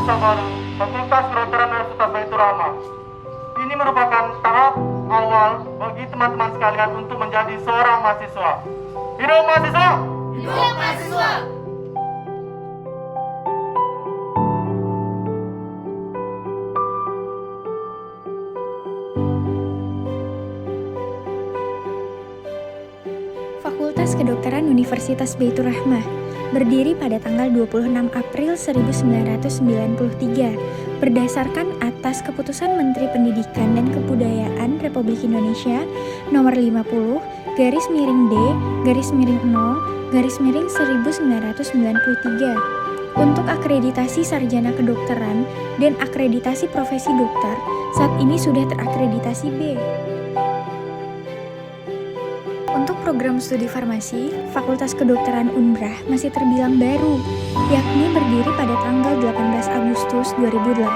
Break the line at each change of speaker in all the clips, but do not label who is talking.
mahasiswa baru Fakultas Kedokteran Universitas Baitur Rahmah. Ini merupakan tahap awal bagi teman-teman sekalian untuk menjadi seorang mahasiswa. Hidup mahasiswa!
Hidup mahasiswa!
Fakultas Kedokteran Universitas Baitur Rahmah berdiri pada tanggal 26 April 1993 berdasarkan atas keputusan Menteri Pendidikan dan Kebudayaan Republik Indonesia nomor 50 garis miring D garis miring 0 garis miring 1993 untuk akreditasi sarjana kedokteran dan akreditasi profesi dokter. Saat ini sudah terakreditasi B. Untuk program studi farmasi, Fakultas Kedokteran Unbrah masih terbilang baru, yakni berdiri pada tanggal 18 Agustus 2018.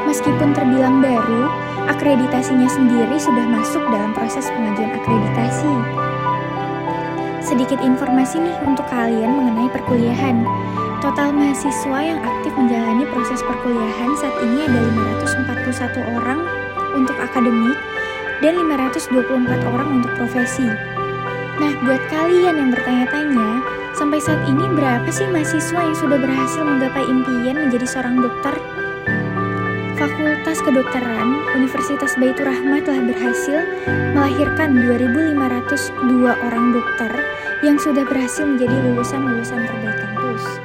Meskipun terbilang baru, akreditasinya sendiri sudah masuk dalam proses pengajuan akreditasi. Sedikit informasi nih untuk kalian mengenai perkuliahan. Total mahasiswa yang aktif menjalani proses perkuliahan saat ini ada 541 orang untuk akademik dan 524 orang untuk profesi. Nah, buat kalian yang bertanya-tanya, sampai saat ini berapa sih mahasiswa yang sudah berhasil menggapai impian menjadi seorang dokter? Fakultas Kedokteran Universitas Baitur Rahmah telah berhasil melahirkan 2.502 orang dokter yang sudah berhasil menjadi lulusan-lulusan terbaik kampus.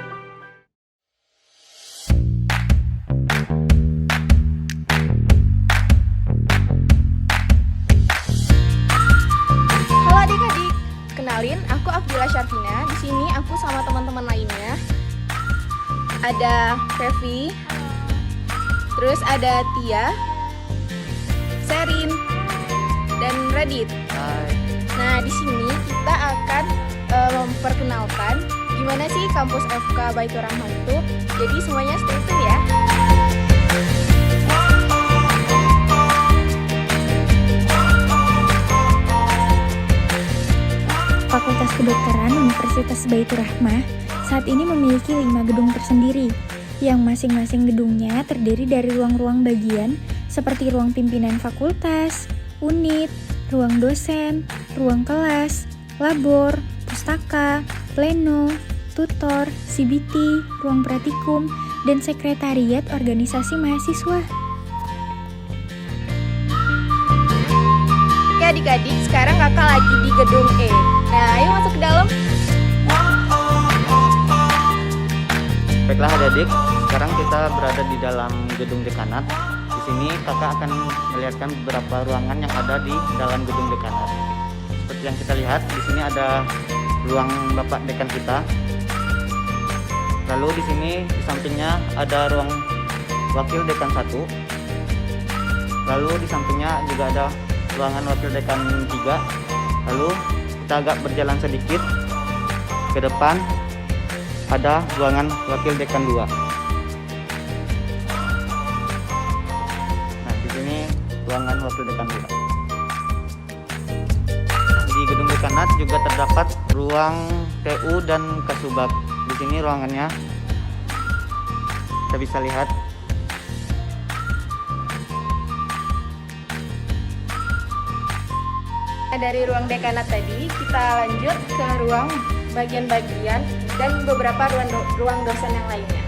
Kenalin, aku Abdillah Syarfina. Di sini aku sama teman-teman lainnya. Ada Fevi, terus ada Tia, Serin, dan Radit. Nah, di sini kita akan memperkenalkan gimana sih kampus FK Baitur Rahmah itu. Jadi semuanya stay tune ya.
Fakultas Kedokteran Universitas Baitur Rahmah saat ini memiliki 5 gedung tersendiri, yang masing-masing gedungnya terdiri dari ruang-ruang bagian seperti ruang pimpinan fakultas, unit, ruang dosen, ruang kelas, labor, pustaka, pleno, tutor, CBT, ruang praktikum, dan sekretariat organisasi mahasiswa.
Oke adik-adik, sekarang kakak lagi di gedung E. Nah, ayo masuk ke dalam.
Baiklah adik-adik, sekarang kita berada di dalam gedung dekanat. Di sini kakak akan melihatkan beberapa ruangan yang ada di dalam gedung dekanat. Seperti yang kita lihat, di sini ada ruang Bapak Dekan kita. Lalu di sini di sampingnya ada ruang Wakil Dekan 1. Lalu di sampingnya juga ada ruangan Wakil Dekan 3. Lalu kita agak berjalan sedikit ke depan, ada ruangan Wakil Dekan 2. Nah, di sini ruangan Wakil Dekan 2. Di gedung dekanat juga terdapat ruang TU dan Kasubag. Di sini ruangannya kita bisa lihat.
Dari ruang dekanat tadi, kita lanjut ke ruang bagian-bagian dan beberapa ruang dosen yang lainnya.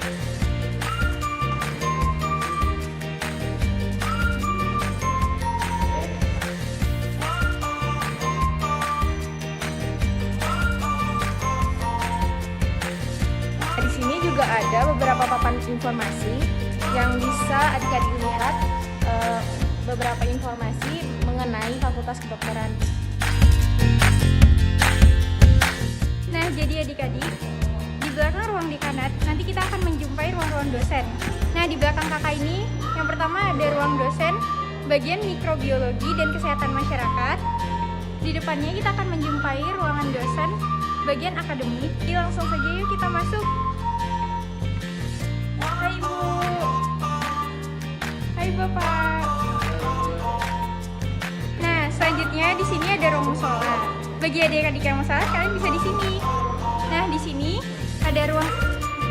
Di sini juga ada beberapa papan informasi yang bisa adik-adik lihat beberapa informasi mengenai Fakultas Kedokteran.
Nah, jadi adik-adik, di belakang ruang dekanat, nanti kita akan menjumpai ruang-ruang dosen. Nah, di belakang kakak ini, yang pertama ada ruang dosen, bagian mikrobiologi dan kesehatan masyarakat. Di depannya kita akan menjumpai ruangan dosen, bagian akademik. Jadi langsung saja yuk kita masuk. Hai Bu. Hai Bapak. Nah, selanjutnya di sini ada ruang musola. Bagi adik-adik yang mau salat, kalian bisa di sini. Nah, di sini ada ruang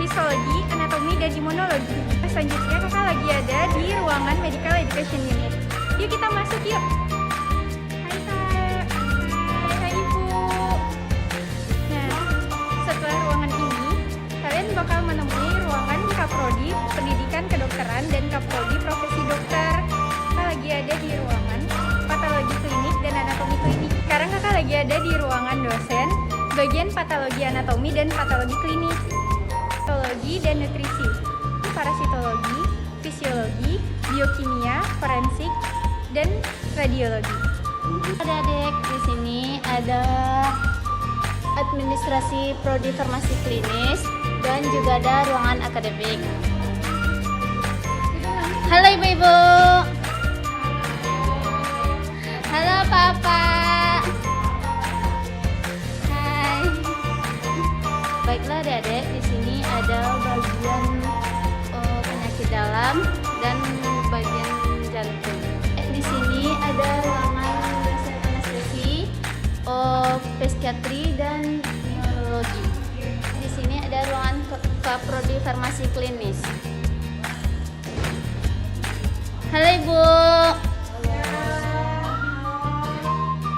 histologi, anatomi, dan imunologi. Selanjutnya kakak lagi ada di ruangan Medical Education Unit. Yuk kita masuk yuk. Hai kak, hai ibu. Nah, setelah ruangan ini, kalian bakal menemui ruangan Kaprodi Pendidikan Kedokteran dan Kaprodi Profesi Dokter. Kakak lagi ada di ruangan Patologi Klinik dan Anatomi Klinik. Sekarang kakak lagi ada di ruangan dosen, bagian patologi anatomi dan patologi klinik, histologi dan nutrisi, parasitologi, fisiologi, biokimia, forensik, dan radiologi.
Adik-adik, di sini ada administrasi prodi farmasi klinis dan juga ada ruangan akademik. Halo ibu-ibu. Halo papa. Hai. Baiklah adik-adik, di sini ada bagian penyakit dalam dan bagian jantung. Di sini ada ruangan dosen anestesi, psikiatri dan neurologi. Di sini ada ruangan prodi farmasi klinis. Halo ibu.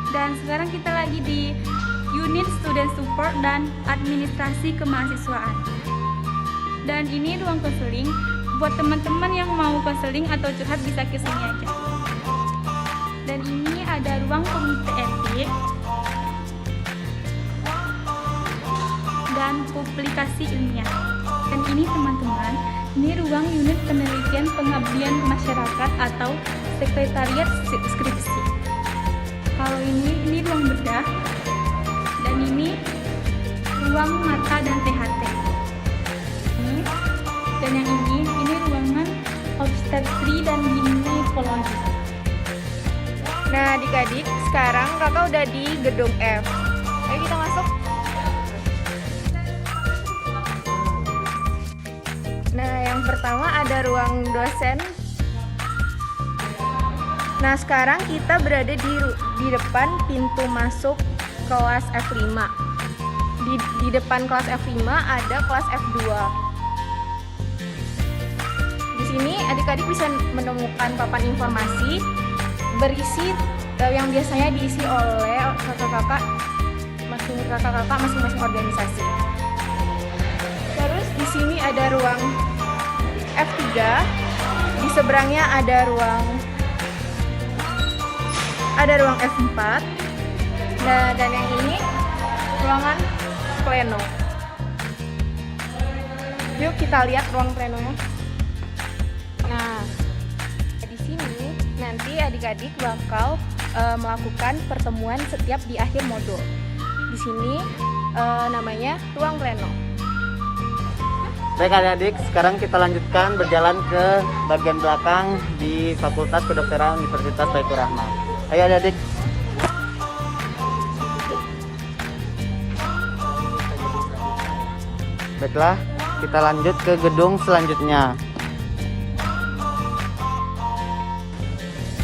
Dan sekarang kita lagi di unit student support dan administrasi kemahasiswaan. Dan ini ruang konseling. Buat teman-teman yang mau konseling atau curhat bisa ke sini aja. Dan ini ada ruang komite etik dan publikasi ilmiah. Dan ini teman-teman, ini ruang unit penelitian pengabdian masyarakat atau sekretariat skripsi. Kalau ini ruang bedah, dan ini ruang mata dan THT. Dan yang ini ruangan obstetri dan ginekologi. Nah adik-adik, sekarang kakak udah di gedung F. Ayo kita masuk. Nah yang pertama ada ruang dosen. Nah sekarang kita berada di depan pintu masuk kelas F5. Di depan kelas F5 ada kelas F2. Di sini adik-adik bisa menemukan papan informasi berisi yang biasanya diisi oleh kakak-kakak masing-masing organisasi. Terus di sini ada ruang F3, di seberangnya ada ruang F4. Nah, dan yang ini ruangan pleno. Yuk kita lihat ruang plenonya. Nah, di sini nanti adik-adik bakal melakukan pertemuan setiap di akhir modul. Di sini namanya ruang pleno.
Baik adik-adik, sekarang kita lanjutkan berjalan ke bagian belakang di Fakultas Kedokteran Universitas Baitur Rahman. Ayo adik-adik. Baiklah, kita lanjut ke gedung selanjutnya.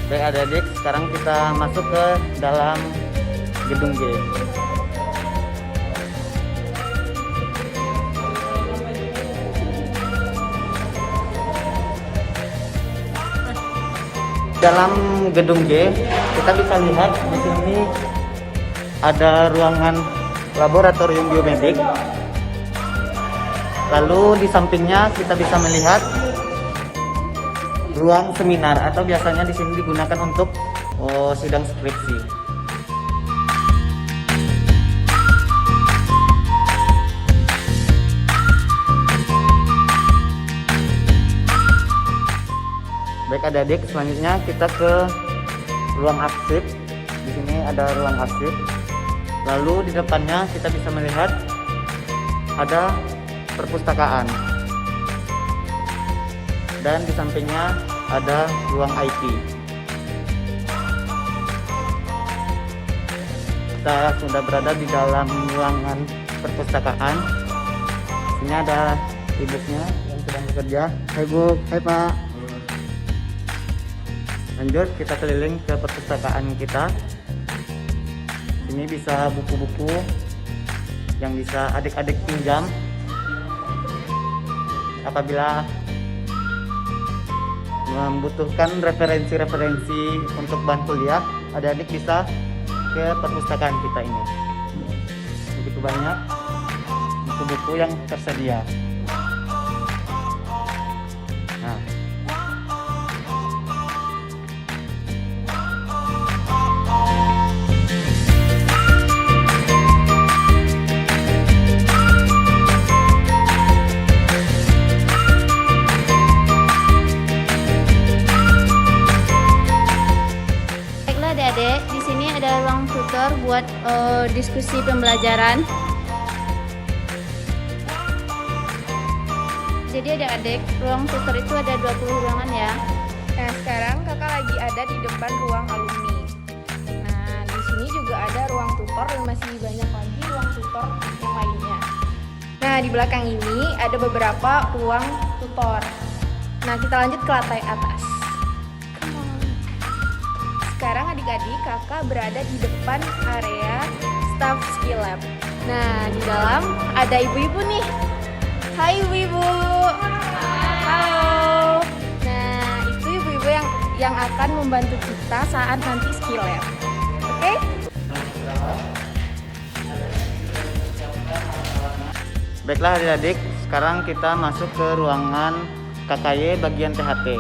Baik adik-adik, sekarang kita masuk ke dalam gedung G. Dalam gedung G, kita bisa lihat di sini ada ruangan laboratorium biomedik. Lalu di sampingnya kita bisa melihat ruang seminar atau biasanya di sini digunakan untuk sidang skripsi. Baik adik-adik, selanjutnya kita ke ruang arsip. Di sini ada ruang arsip. Lalu di depannya kita bisa melihat ada perpustakaan. Dan di sampingnya ada ruang IT. Kita sudah berada di dalam ruangan perpustakaan. Sini ada ibunya yang sedang bekerja. Hai Bu, hai Pak. Lanjut kita keliling ke perpustakaan kita. Ini bisa buku-buku yang bisa adik-adik pinjam. apabila membutuhkan referensi-referensi untuk bahan kuliah, adik-adik bisa ke perpustakaan kita ini. Begitu banyak buku-buku yang tersedia. Nah,
Baiklah adik-adik, di sini ada ruang tutor buat diskusi pembelajaran. Jadi adik-adik, ruang tutor itu ada 20 ruangan ya.
Nah, sekarang kakak lagi ada di depan ruang alumni. Nah, di sini juga ada ruang tutor dan masih banyak lagi ruang tutor yang lainnya. Nah, di belakang ini ada beberapa ruang tutor. Nah, kita lanjut ke lantai atas. Come on. Sekarang adik-adik kakak berada di depan area staff skill lab. Nah, di dalam ada ibu-ibu nih. Hai ibu-ibu. Halo. Nah, itu ibu-ibu yang akan membantu kita saat nanti skill lab. Oke?
baiklah adik-adik, sekarang kita masuk ke ruangan KKY bagian THT.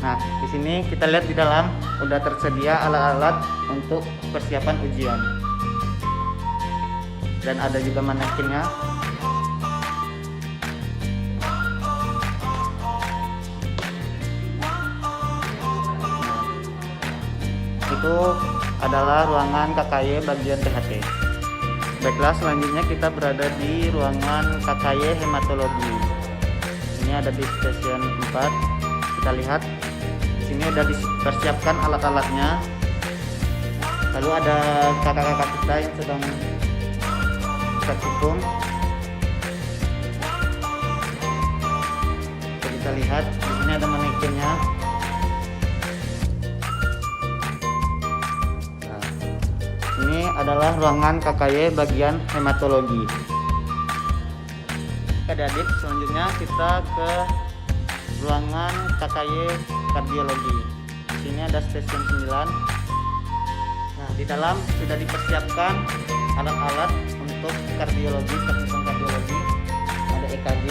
Nah, di sini kita lihat di dalam udah tersedia alat-alat untuk persiapan ujian. Dan ada juga manekinnya. Itu adalah ruangan KKY bagian THT. Baiklah, selanjutnya kita berada di ruangan KKY hematologi. Ini ada di station 4. Kita lihat di sini ada dipersiapkan alat-alatnya. Lalu ada kakak-kakak kita yang sedang praktikum. Kita lihat di sini ada manekinnya. Ini adalah ruangan KKY bagian hematologi. Adik-adik, selanjutnya kita ke ruangan KKY kardiologi. Di sini ada stasiun 9. Nah, di dalam sudah dipersiapkan alat-alat untuk kardiologi, praktikum kardiologi. Ada EKG,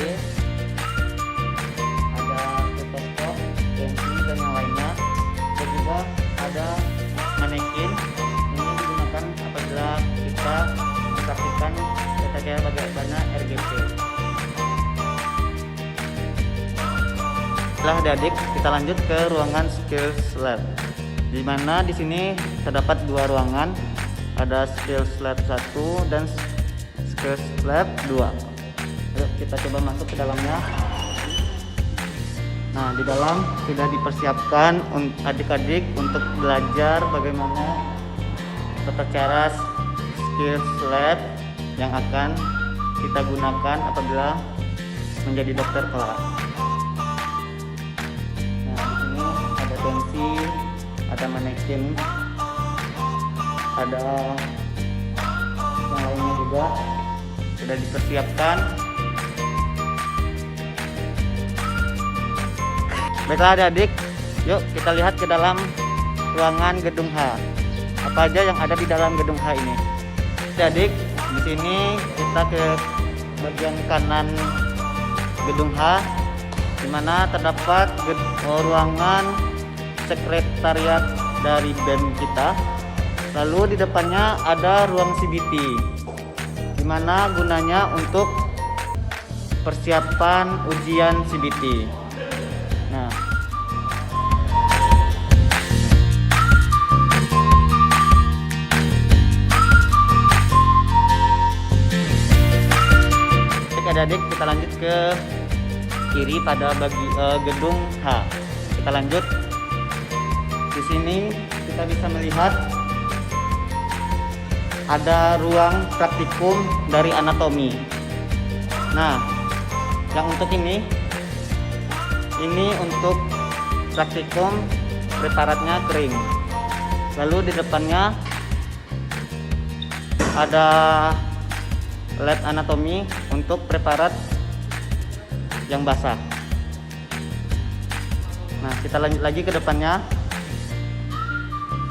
ada stetoskop, tensi dan yang lainnya. Dan juga ada manekin. Apabila kita mempraktikkan kira-kira bagaimana RGP. Setelah adik-adik, kita lanjut ke ruangan skills lab. Di mana di sini terdapat dua ruangan, ada skills lab 1 dan skills lab 2. Yuk kita coba masuk ke dalamnya. Nah, di dalam sudah dipersiapkan adik-adik untuk belajar bagaimana tata cara skills lab yang akan kita gunakan apabila menjadi dokter kelak. Nah, di sini ada tensi, ada manekin, ada yang lainnya juga sudah dipersiapkan. Baiklah adik-adik, yuk kita lihat ke dalam ruangan gedung H. Apa aja yang ada di dalam gedung H ini? Adik, di sini kita ke bagian kanan gedung H, di mana terdapat ruangan sekretariat dari BEM kita. Lalu di depannya ada ruang CBT, di mana gunanya untuk persiapan ujian CBT. Nah, adik-adik, kita lanjut ke kiri pada gedung H. Kita lanjut. Di sini kita bisa melihat ada ruang praktikum dari anatomi. Nah, yang untuk ini untuk praktikum preparatnya kering. Lalu di depannya ada lab anatomi untuk preparat yang basah. Nah, kita lanjut lagi ke depannya.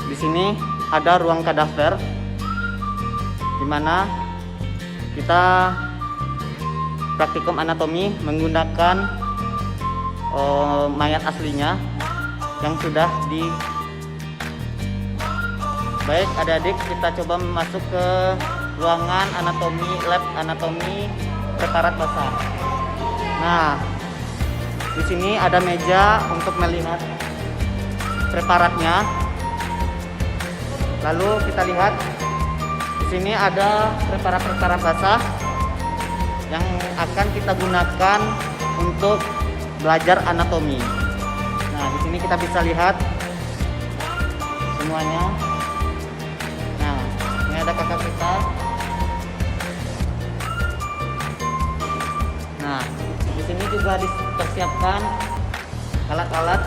Di sini ada ruang kadaver, di mana kita praktikum anatomi menggunakan mayat aslinya yang sudah di. Baik, adik-adik, kita coba masuk ke ruangan anatomi, lab anatomi preparat basah. Nah, di sini ada meja untuk melihat preparatnya. Lalu kita lihat di sini ada preparat-preparat basah yang akan kita gunakan untuk belajar anatomi. Nah, di sini kita bisa lihat semuanya. Nah, ini ada kakak kita. Nah, di sini juga dipersiapkan alat-alat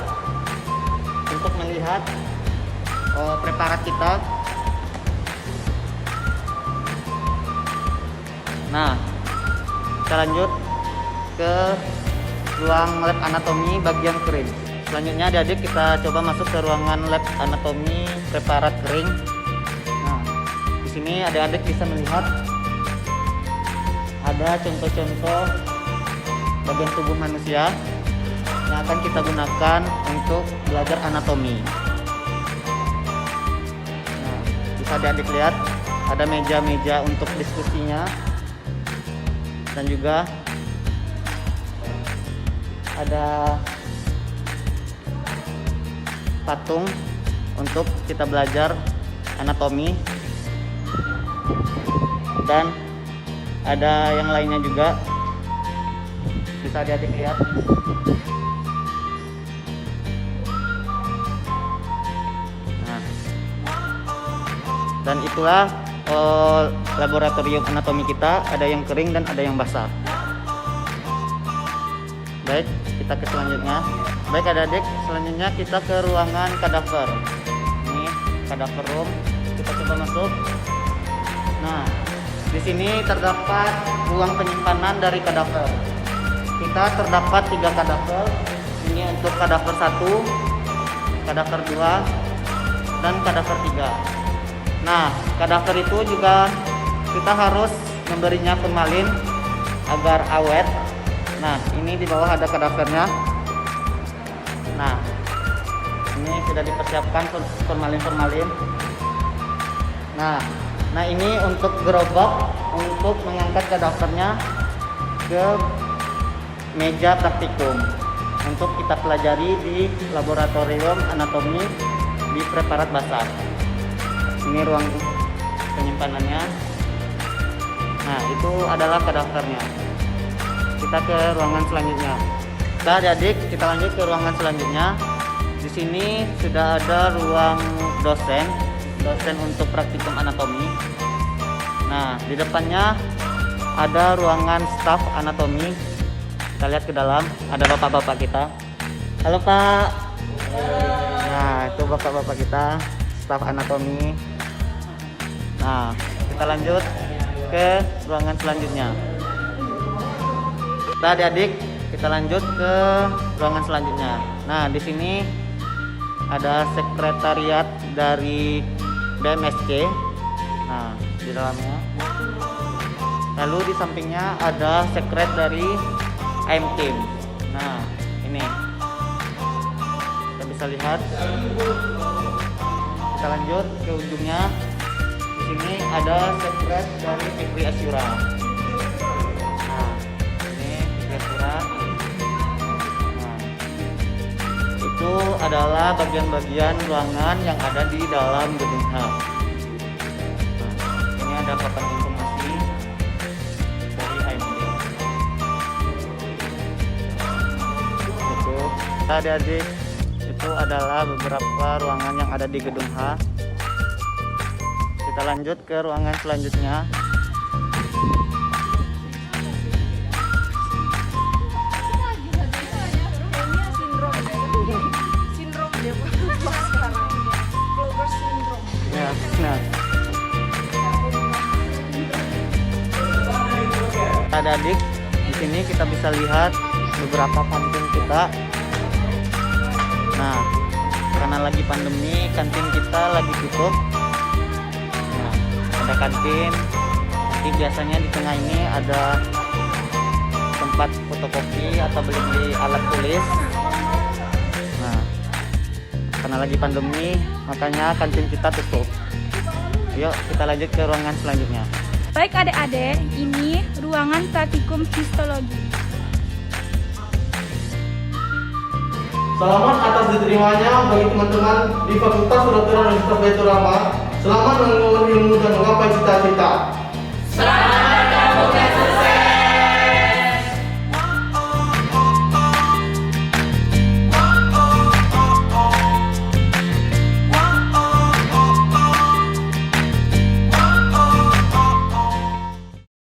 untuk melihat preparat kita. Nah, kita lanjut ke ruang lab anatomi bagian kering. Selanjutnya adik-adik kita coba masuk ke ruangan lab anatomi preparat kering. Nah, di sini adik-adik bisa melihat ada contoh-contoh bagian tubuh manusia yang akan kita gunakan untuk belajar anatomi. Nah, bisa adik-adik lihat ada meja-meja untuk diskusinya, dan juga ada patung untuk kita belajar anatomi, dan ada yang lainnya juga bisa adik-adik lihat. Nah, dan itulah laboratorium anatomi kita, ada yang kering dan ada yang basah. Baik, kita ke selanjutnya. Baik adik-adik, selanjutnya kita ke ruangan kadaver. Ini kadaver room, kita coba masuk. Nah, di sini terdapat ruang penyimpanan dari kadaver. Kita terdapat 3 kadaver. Ini untuk kadaver 1, kadaver 2, dan kadaver 3. Nah, kadaver itu juga kita harus memberinya formalin agar awet. Nah, ini di bawah ada kadavernya. Nah, ini sudah dipersiapkan formalin. Nah, ini untuk gerobak untuk mengangkat kadavernya ke meja praktikum untuk kita pelajari di laboratorium anatomi di preparat basah. Ini ruang penyimpanannya. Nah, itu adalah kadavernya. Kita ke ruangan selanjutnya. Nah, adik, kita lanjut ke ruangan selanjutnya. Di sini sudah ada ruang dosen untuk praktikum anatomi. Nah, di depannya ada ruangan staf anatomi. Kita lihat ke dalam, ada bapak-bapak kita. Halo Pak. Nah, itu bapak-bapak kita, staf anatomi. Nah, kita lanjut ke ruangan selanjutnya. Nah, adik-adik, kita lanjut ke ruangan selanjutnya. Nah, di sini ada sekretariat dari BMSC. Nah, di dalamnya. Lalu di sampingnya ada sekret dari AIM-Team. Nah, ini kita bisa lihat. Kita lanjut ke ujungnya. Di sini ada sekret dari Fikri Asyura. Nah, ini Fikri Asyura. Nah, itu adalah bagian-bagian ruangan yang ada di dalam gedung H. Nah, ini ada papan informasi dari AIM-Team. Itu, adik-adik, itu adalah beberapa ruangan yang ada di gedung H. Kita lanjut ke ruangan selanjutnya. Ya, nah. Adik, di sini kita bisa lihat beberapa kantin kita. Nah, karena lagi pandemi, kantin kita lagi tutup. Nah, ada kantin. Jadi biasanya di tengah ini ada tempat fotokopi atau beli alat tulis. Nah, karena lagi pandemi, makanya kantin kita tutup. Yuk, kita lanjut ke ruangan selanjutnya.
Baik adik-adik, ini ruangan praktikum histologi.
Selamat atas diterimanya bagi teman-teman di Fakultas Kedokteran Universitas Baitur Rahma. Selamat mengemban ilmu dan menggapai cita-cita.